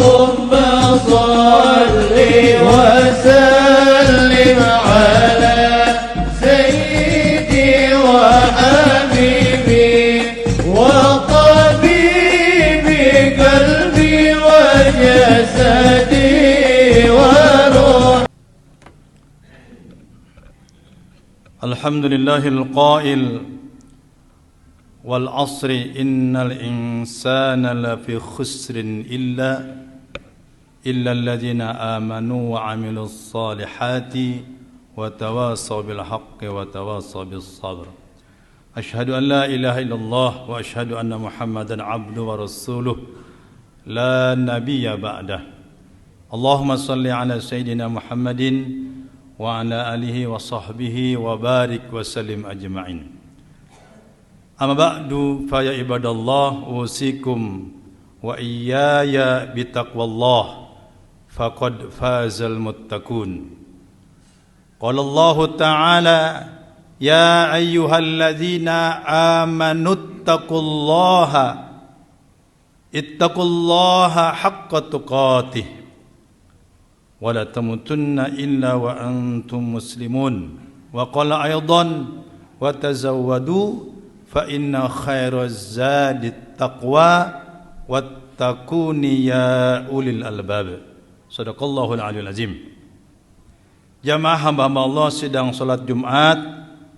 صل وسلم على سيدي وحبيبي وطبيبي قلبي وجسدي وروحي. الحمد لله القائل والعصر إن الإنسان لفي خسر إلا الذين آمنوا وعملوا الصالحات وتواصوا بالحق وتواصوا بالصبر. أشهد أن لا إله إلا الله وأشهد أن محمدا عبده ورسوله لا نبي بعده. اللهم صل على سيدنا محمد وعلى آله وصحبه وبارك وسلم أجمعين. أما بعد فيا عباد الله أوصيكم وإياي بتقوى الله فقد فاز المتقون. قال الله تعالى يا أيها الذين آمنوا اتقوا الله حق تقاته ولا تموتن إلا وأنتم مسلمون. وقال أيضا وتزودوا فإن خير الزاد التقوى واتقون يا أولي الألباب. Sadaqallahul Aliyul Azim. Jamaah hamba-hamba Allah sedang salat Jumat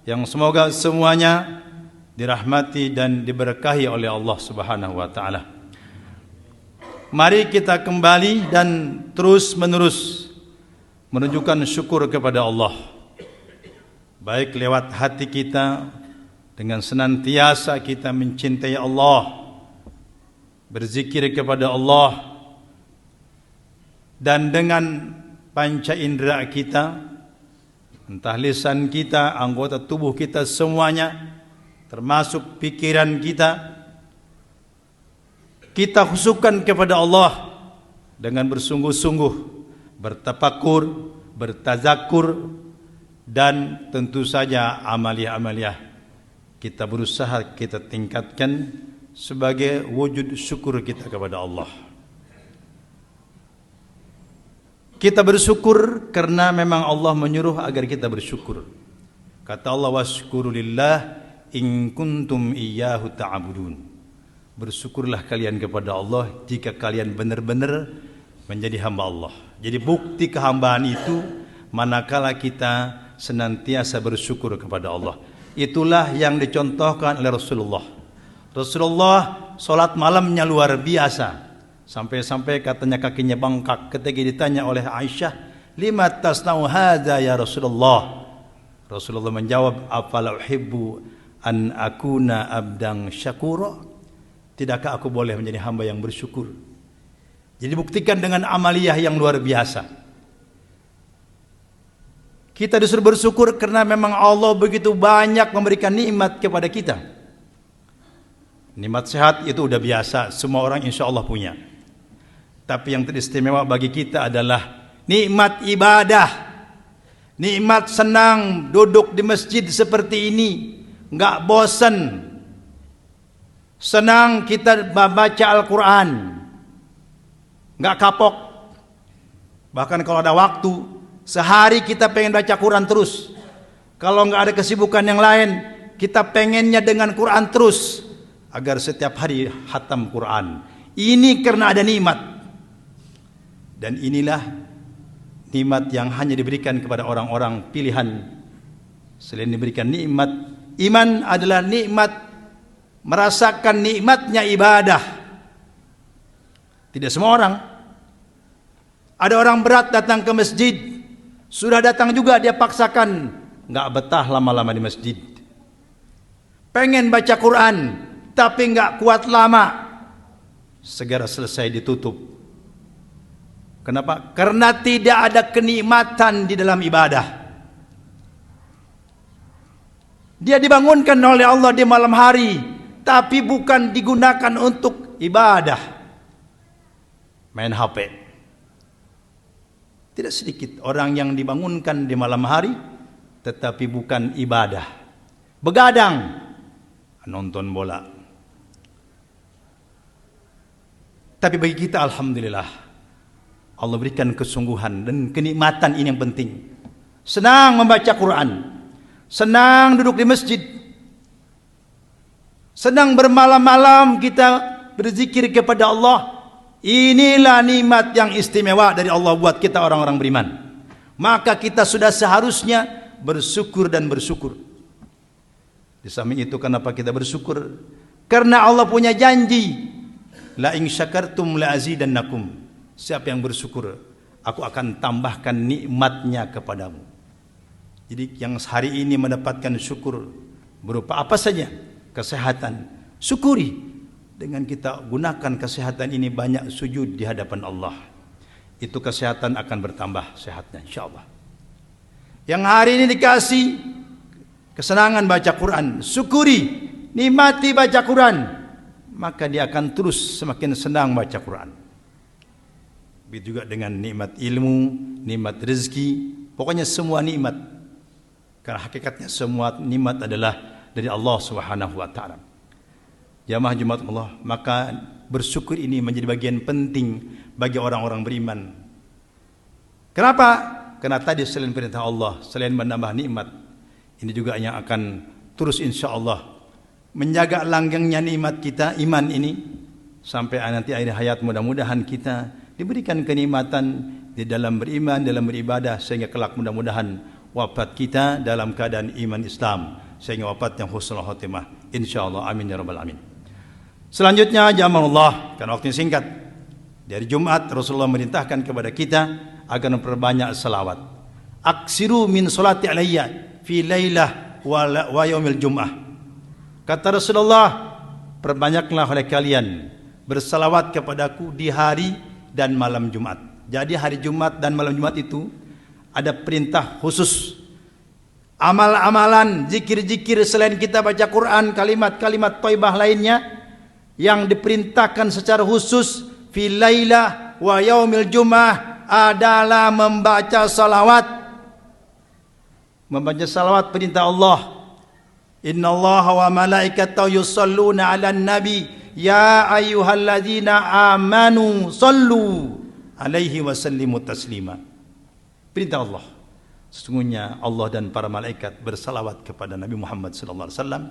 yang semoga semuanya dirahmati dan diberkahi oleh Allah Subhanahu wa taala. Mari kita kembali dan terus-menerus menunjukkan syukur kepada Allah. Baik lewat hati kita, dengan senantiasa kita mencintai Allah, berzikir kepada Allah, dan dengan panca indera kita, entah lisan kita, anggota tubuh kita semuanya, termasuk pikiran kita khususkan kepada Allah dengan bersungguh-sungguh, bertafakur, bertazakur, dan tentu saja amaliyah-amaliyah kita berusaha kita tingkatkan sebagai wujud syukur kita kepada Allah. Kita bersyukur karena memang Allah menyuruh agar kita bersyukur. Kata Allah, washkurulillah in kuntum iyyahu ta'budun. Bersyukurlah kalian kepada Allah jika kalian benar-benar menjadi hamba Allah. Jadi bukti kehambaan itu manakala kita senantiasa bersyukur kepada Allah. Itulah yang dicontohkan oleh Rasulullah. Rasulullah salat malamnya luar biasa. Sampai-sampai katanya kakinya bengkak ketika ditanya oleh Aisyah, "Lima tasna'u hadza ya Rasulullah?" Rasulullah menjawab, "Afala uhibbu an akuna abdan syakura?" Tidakkah aku boleh menjadi hamba yang bersyukur? Jadi buktikan dengan amaliyah yang luar biasa. Kita disuruh bersyukur karena memang Allah begitu banyak memberikan nikmat kepada kita. Nikmat sehat itu udah biasa, semua orang insya Allah punya. Tapi yang teristimewa bagi kita adalah nikmat ibadah. Nikmat senang duduk di masjid seperti ini, nggak bosan. Senang kita baca Al-Quran, nggak kapok. Bahkan kalau ada waktu, sehari kita pengen baca Quran terus. Kalau nggak ada kesibukan yang lain, kita pengennya dengan Quran terus, agar setiap hari khatam Quran. Ini karena ada nikmat. Dan inilah nikmat yang hanya diberikan kepada orang-orang pilihan. Selain diberikan nikmat iman, adalah nikmat merasakan nikmatnya ibadah. Tidak semua orang. Ada orang berat datang ke masjid, sudah datang juga dia paksakan, nggak betah lama-lama di masjid. Pengen baca Quran, tapi nggak kuat lama, segera selesai ditutup. Kenapa? Karena tidak ada kenikmatan di dalam ibadah. Dia dibangunkan oleh Allah di malam hari, tapi bukan digunakan untuk ibadah. Main HP. Tidak sedikit orang yang dibangunkan di malam hari, tetapi bukan ibadah. Begadang, nonton bola. Tapi bagi kita alhamdulillah, Allah berikan kesungguhan dan kenikmatan ini yang penting. Senang membaca Quran, senang duduk di masjid, senang bermalam-malam kita berzikir kepada Allah. Inilah nikmat yang istimewa dari Allah buat kita orang-orang beriman. Maka kita sudah seharusnya bersyukur dan bersyukur. Di samping itu kenapa kita bersyukur? Karena Allah punya janji, la in syakartum la azidannakum. Siapa yang bersyukur, aku akan tambahkan nikmatnya kepadamu. Jadi yang hari ini mendapatkan syukur berupa apa saja? Kesehatan, syukuri. Dengan kita gunakan kesehatan ini banyak sujud di hadapan Allah, itu kesehatan akan bertambah sehatnya insyaallah. Yang hari ini dikasih kesenangan baca Quran, syukuri, nikmati baca Quran, maka dia akan terus semakin senang baca Quran. Begitu juga dengan nikmat ilmu, nikmat rezeki, pokoknya semua nikmat. Karena hakikatnya semua nikmat adalah dari Allah Subhanahu wa taala. Jamaah Jumat Allah, maka bersyukur ini menjadi bagian penting bagi orang-orang beriman. Kenapa? Karena tadi selain perintah Allah, selain menambah nikmat, ini juga yang akan terus insya Allah menjaga langgengnya nikmat kita, iman ini, sampai nanti akhir hayat mudah-mudahan kita diberikan kenikmatan di dalam beriman, dalam beribadah, sehingga kelak mudah-mudahan wafat kita dalam keadaan iman Islam, sehingga wafat yang husnul khotimah insyaallah. Amin ya rabbal alamin. Selanjutnya jamaah Allah, karena waktunya singkat, dari Jumat Rasulullah merintahkan kepada kita agar memperbanyak selawat. Aksiru min salati alayya fi lailah wa yaumil jum'ah. Kata Rasulullah, perbanyaklah oleh kalian bersalawat kepadaku di hari dan malam Jumat. Jadi hari Jumat dan malam Jumat itu ada perintah khusus. Amal-amalan, zikir-zikir selain kita baca Quran, kalimat-kalimat thayyibah lainnya yang diperintahkan secara khusus fi lailah wa yaumil jum'ah adalah membaca salawat. Membaca salawat perintah Allah. Innallaha wa malaikatahu yusholluna 'alan nabi ya ayyuhalladzina amanu shallu alaihi wa sallimu taslima. Perintah Allah. Sesungguhnya Allah dan para malaikat bersalawat kepada Nabi Muhammad sallallahu alaihi wasallam.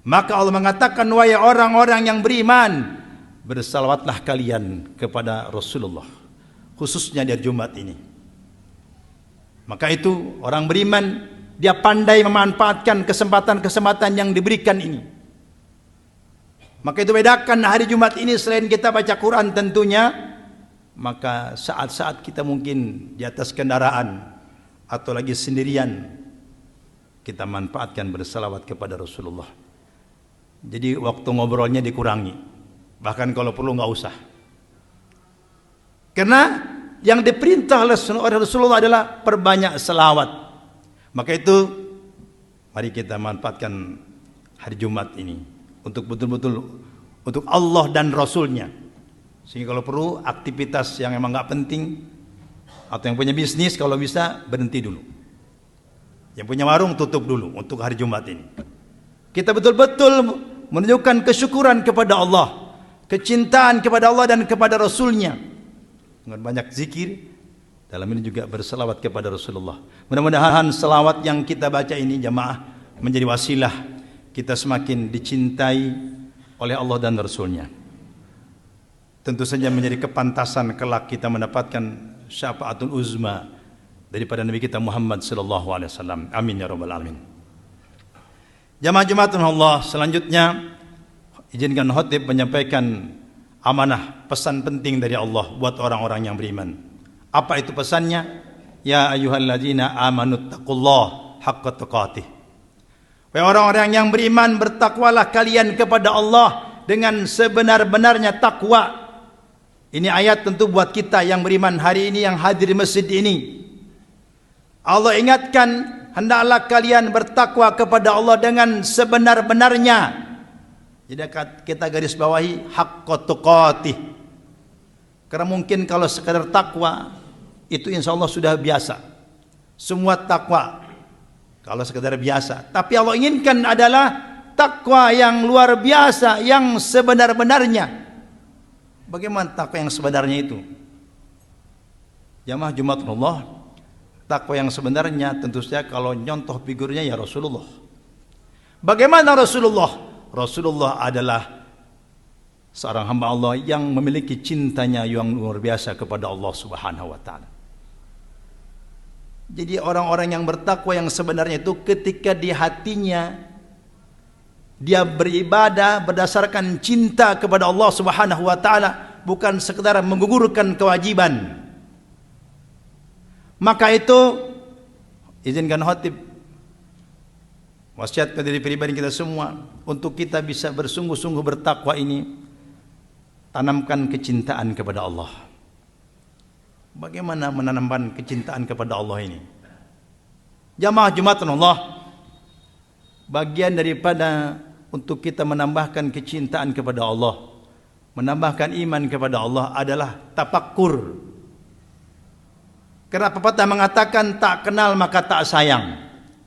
Maka Allah mengatakan, wahai orang-orang yang beriman, bersalawatlah kalian kepada Rasulullah, khususnya di Jumat ini. Maka itu orang beriman, dia pandai memanfaatkan kesempatan-kesempatan yang diberikan ini. Maka itu bedakan hari Jumat ini selain kita baca Quran tentunya, maka saat-saat kita mungkin di atas kendaraan atau lagi sendirian, kita manfaatkan bersalawat kepada Rasulullah. Jadi waktu ngobrolnya dikurangi, bahkan kalau perlu nggak usah. Karena yang diperintah oleh Rasulullah adalah perbanyak selawat. Maka itu mari kita manfaatkan hari Jumat ini untuk betul-betul untuk Allah dan Rasulnya. Sehingga kalau perlu aktivitas yang memang nggak penting atau yang punya bisnis kalau bisa berhenti dulu. Yang punya warung tutup dulu untuk hari Jumat ini. Kita betul-betul menunjukkan kesyukuran kepada Allah, kecintaan kepada Allah dan kepada Rasulnya dengan banyak zikir, dalam ini juga berselawat kepada Rasulullah. Mudah-mudahan selawat yang kita baca ini jamaah menjadi wasilah kita semakin dicintai oleh Allah dan Rasulnya. Tentu saja menjadi kepantasan kelak kita mendapatkan syafaatul uzma daripada Nabi kita Muhammad sallallahu alaihi wasallam. Amin ya rabbal alamin. Jamaah Jumatun Allah, selanjutnya izinkan khotib menyampaikan amanah, pesan penting dari Allah buat orang-orang yang beriman. Apa itu pesannya? Ya ayyuhalladzina amanu taqullaha haqqa tuqatih. Wahai orang-orang yang beriman, bertakwalah kalian kepada Allah dengan sebenar-benarnya takwa. Ini ayat tentu buat kita yang beriman hari ini, yang hadir di masjid ini. Allah ingatkan, hendaklah kalian bertakwa kepada Allah dengan sebenar-benarnya. Jadi kita garis bawahi haqqa tuqatih. Karena mungkin kalau sekadar takwa itu insya Allah sudah biasa. Semua takwa kalau sekadar biasa. Tapi Allah inginkan adalah takwa yang luar biasa, yang sebenar-benarnya. Bagaimana takwa yang sebenarnya itu? Jamaah Jumatullah, takwa yang sebenarnya tentu saja kalau nyontoh figurnya ya Rasulullah. Bagaimana Rasulullah? Rasulullah adalah seorang hamba Allah yang memiliki cintanya yang luar biasa kepada Allah Subhanahu wa taala. Jadi orang-orang yang bertakwa yang sebenarnya itu ketika di hatinya dia beribadah berdasarkan cinta kepada Allah Subhanahu wa taala, bukan sekedar menggugurkan kewajiban. Maka itu izinkan khotib wasiat dari pribadi kita semua untuk kita bisa bersungguh-sungguh bertakwa ini, tanamkan kecintaan kepada Allah. Bagaimana menanamkan kecintaan kepada Allah ini? Jamaah Jumatullah, bagian daripada untuk kita menambahkan kecintaan kepada Allah, menambahkan iman kepada Allah adalah tafakkur. Karena pepatah mengatakan tak kenal maka tak sayang,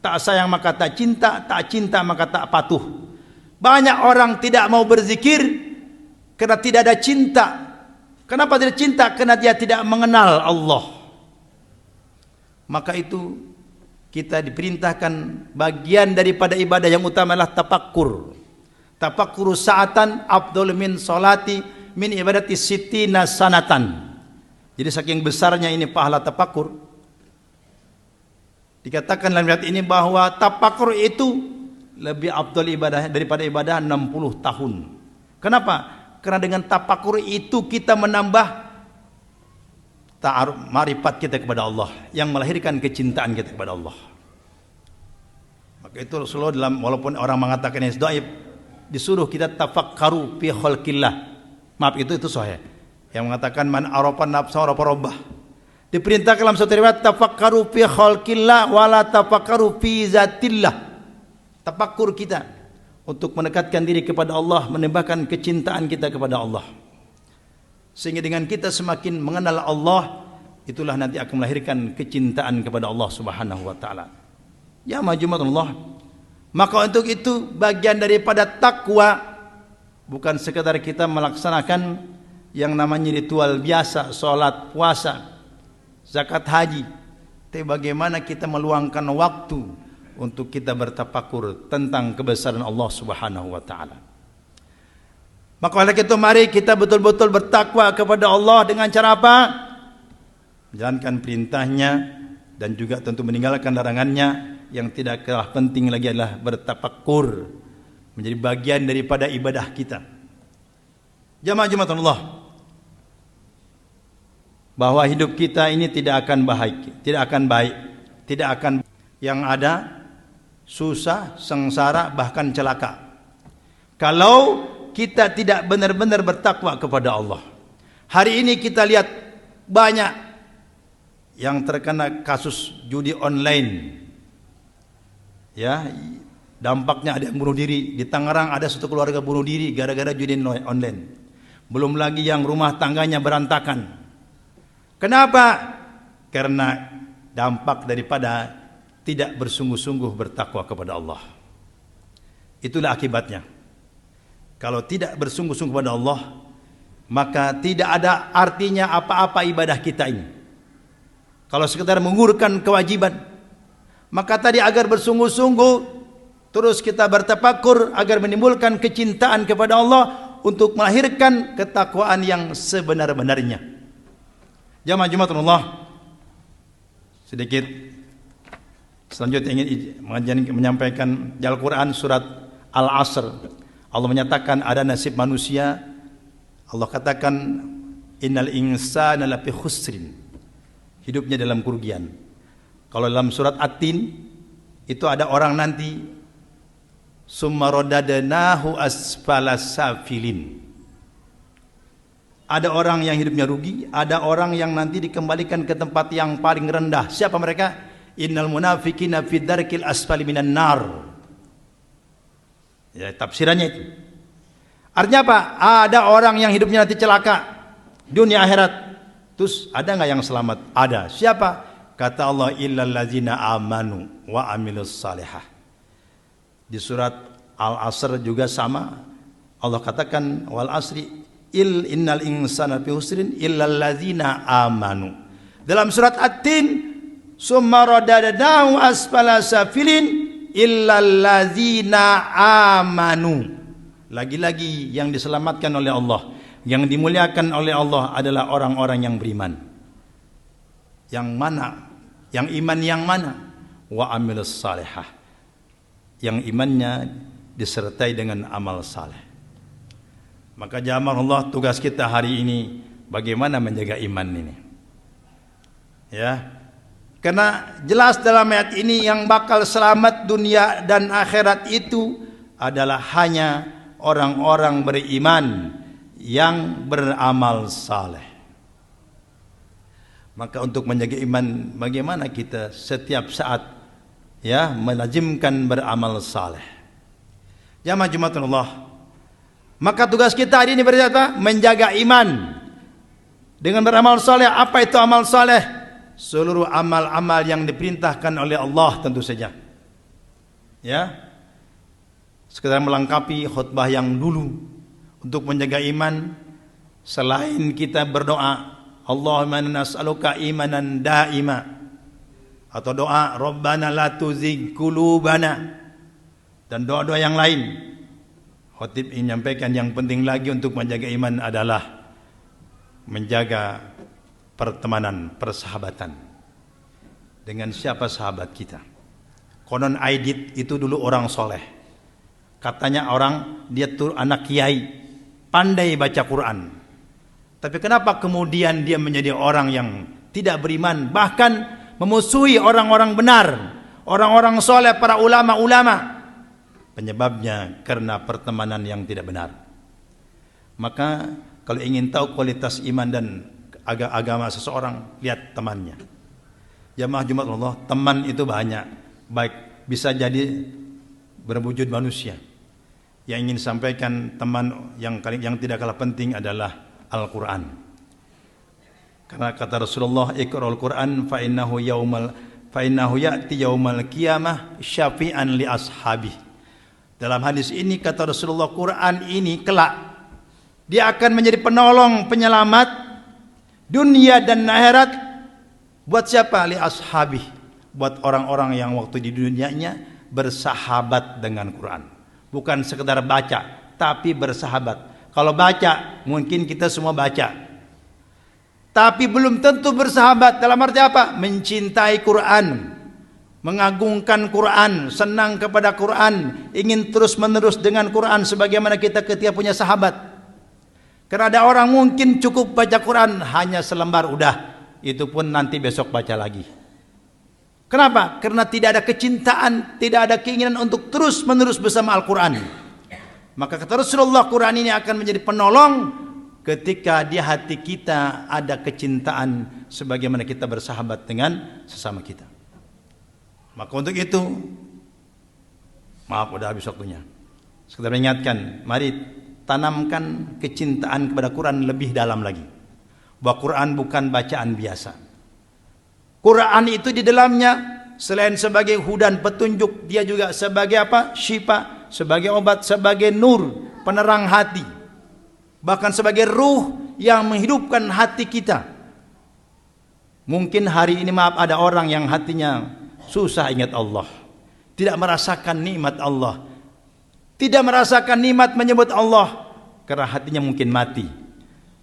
tak sayang maka tak cinta, tak cinta maka tak patuh. Banyak orang tidak mau berzikir karena tidak ada cinta. Kenapa tidak cinta? Karena dia tidak mengenal Allah. Maka itu kita diperintahkan bagian daripada ibadah yang utama adalah tafakkur. Tafakkuru sa'atan afdhalu min salati min ibadati sittina sanatan. Jadi saking besarnya ini pahala tafakkur. Dikatakan dalam ayat ini bahwa tafakkur itu lebih afdal ibadah daripada ibadah 60 tahun. Kenapa? Karena dengan tafakkur itu kita menambah ta'aruf marifat kita kepada Allah yang melahirkan kecintaan kita kepada Allah. Maka itu Rasulullah dalam, walaupun orang mengatakan ini dhaif, disuruh kita tafakkaru fi khalqillah. Maaf, itu sahih. Yang mengatakan man arafa nafsa arafa rabbah. Diperintahkan dalam satu riwayat tafakkaru fi khalqillah wala tafakkaru fi zatillah. Tafakkur kita untuk mendekatkan diri kepada Allah, menambahkan kecintaan kita kepada Allah. Sehingga dengan kita semakin mengenal Allah, itulah nanti akan melahirkan kecintaan kepada Allah Subhanahu wa taala. Ya majumatullah. Maka untuk itu bagian daripada takwa bukan sekedar kita melaksanakan yang namanya ritual biasa, salat, puasa, zakat, haji. Tapi bagaimana kita meluangkan waktu untuk kita bertafakur tentang kebesaran Allah Subhanahu wa taala. Maka oleh itu mari kita betul-betul bertakwa kepada Allah dengan cara apa? Menjalankan perintahnya dan juga tentu meninggalkan larangannya. Yang tidak kalah penting lagi adalah bertafakur, menjadi bagian daripada ibadah kita. Jamaah Jumatullah, bahwa hidup kita ini tidak akan baik, tidak akan yang ada susah, sengsara, bahkan celaka kalau kita tidak benar-benar bertakwa kepada Allah. Hari ini kita lihat banyak yang terkena kasus judi online. Ya, dampaknya ada yang bunuh diri. Di Tangerang ada satu keluarga bunuh diri gara-gara judi online. Belum lagi yang rumah tangganya berantakan. Kenapa? Karena dampak daripada tidak bersungguh-sungguh bertakwa kepada Allah. Itulah akibatnya. Kalau tidak bersungguh-sungguh kepada Allah, maka tidak ada artinya apa-apa ibadah kita ini. Kalau sekedar mengurungkan kewajiban, maka tadi agar bersungguh-sungguh terus kita bertafakur agar menimbulkan kecintaan kepada Allah untuk melahirkan ketakwaan yang sebenar-benarnya. Jamaah Jumatullah, sedikit selanjutnya ingin menyampaikan Al-Quran surat Al-Asr. Allah menyatakan ada nasib manusia. Allah katakan innal insana lafi khusrin, hidupnya dalam kerugian. Kalau dalam surat At-Tin itu ada orang nanti summa radadnahu asfala safilin. Ada orang yang hidupnya rugi, ada orang yang nanti dikembalikan ke tempat yang paling rendah. Siapa mereka? Innal munafiqina fi darkil asfali minan nar. Ya, tafsirannya itu. Artinya apa? Ada orang yang hidupnya nanti celaka dunia akhirat. Terus ada enggak yang selamat? Ada. Siapa? Kata Allah, illal ladzina amanu wa amilus salihah. Di surat Al-Asr juga sama. Allah katakan wal asri innal insana fi husrin illal ladzina amanu. Dalam surat At-Tin, summa radadnahu asfala safilin illal ladzina amanu. Lagi-lagi yang diselamatkan oleh Allah, yang dimuliakan oleh Allah adalah orang-orang yang beriman. Yang mana? Yang iman yang mana? Wa amilus salihah. Yang imannya disertai dengan amal saleh. Maka jamaah Allah, tugas kita hari ini bagaimana menjaga iman ini. Ya. Karena jelas dalam ayat ini yang bakal selamat dunia dan akhirat itu adalah hanya orang-orang beriman yang beramal saleh. Maka untuk menjaga iman, bagaimana kita setiap saat ya melazimkan beramal saleh. Jamaah Jumatullah. Maka tugas kita hari ini berapa? Menjaga iman dengan beramal saleh. Apa itu amal saleh? Seluruh amal-amal yang diperintahkan oleh Allah tentu saja. Ya. Sekedar melengkapi khutbah yang dulu untuk menjaga iman, selain kita berdoa, Allahumma nas'aluka imanan daima, atau doa Rabbana la tuzigh qulubana, dan doa-doa yang lain. Khatib ingin menyampaikan yang penting lagi untuk menjaga iman adalah menjaga pertemanan, persahabatan. Dengan siapa sahabat kita? Konon Aidit itu dulu orang soleh. Katanya orang dia tuh anak kiai, pandai baca Quran. Tapi kenapa kemudian dia menjadi orang yang tidak beriman, bahkan memusuhi orang-orang benar, orang-orang soleh, para ulama-ulama? Penyebabnya karena pertemanan yang tidak benar. Maka kalau ingin tahu kualitas iman dan agama seseorang, lihat temannya. Jamaah Jumatullah, teman itu banyak. Baik, bisa jadi berwujud manusia. Yang ingin sampaikan teman yang tidak kalah penting adalah Al-Quran. Karena kata Rasulullah, Iqra'ul Quran fa innahu ya'ti yaumal qiyamah syafi'an li ashabi. Dalam hadis ini kata Rasulullah, Quran ini kelak dia akan menjadi penolong, penyelamat dunia dan akhirat. Buat siapa? Li ashabi, buat orang-orang yang waktu di dunianya bersahabat dengan Quran. Bukan sekedar baca, tapi bersahabat. Kalau baca, mungkin kita semua baca, tapi belum tentu bersahabat. Dalam arti apa? Mencintai Quran, mengagungkan Quran, senang kepada Quran, ingin terus menerus dengan Quran sebagaimana kita ketika punya sahabat. Karena ada orang mungkin cukup baca Quran hanya selembar udah, itu pun nanti besok baca lagi. Kenapa? Karena tidak ada kecintaan, tidak ada keinginan untuk terus menerus bersama Al-Quran. Maka kata Rasulullah, Quran ini akan menjadi penolong ketika di hati kita ada kecintaan sebagaimana kita bersahabat dengan sesama kita. Maka untuk itu, maaf udah habis waktunya, sekedar mengingatkan, mari tanamkan kecintaan kepada Quran lebih dalam lagi. Bahwa Quran bukan bacaan biasa. Quran itu di dalamnya selain sebagai hudan petunjuk, dia juga sebagai apa? Syifa, sebagai obat, sebagai nur, penerang hati. Bahkan sebagai ruh yang menghidupkan hati kita. Mungkin hari ini maaf ada orang yang hatinya susah ingat Allah, tidak merasakan nikmat Allah, tidak merasakan nikmat menyebut Allah karena hatinya mungkin mati.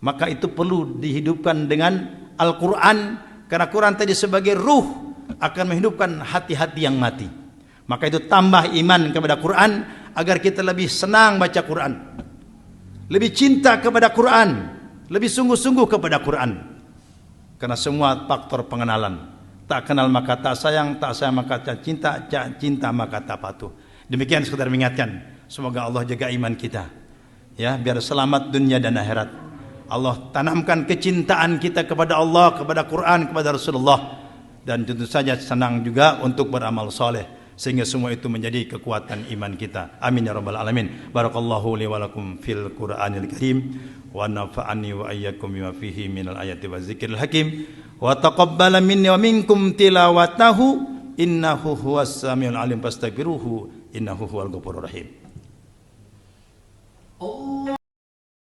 Maka itu perlu dihidupkan dengan Al-Quran, karena Quran tadi sebagai ruh akan menghidupkan hati-hati yang mati. Maka itu tambah iman kepada Quran agar kita lebih senang baca Quran, lebih cinta kepada Quran, lebih sungguh-sungguh kepada Quran. Karena semua faktor pengenalan. Tak kenal maka tak sayang maka tak cinta, tak cinta maka tak patuh. Demikian sekedar mengingatkan. Semoga Allah jaga iman kita, ya, biar selamat dunia dan akhirat. Allah tanamkan kecintaan kita kepada Allah, kepada Quran, kepada Rasulullah, dan tentu saja senang juga untuk beramal soleh, sehingga semua itu menjadi kekuatan iman kita. Amin ya rabbal alamin. Barakallahu li wa lakum fil Qur'anil karim, wa nafa'ani wa ayyakum bima fihi minal ayati wa zikril hakim, wa taqabbala minni wa minkum tilawatahu innahu huwas samiul alim, fastaghfiruhu innahu huwal ghafurur rahim. Allah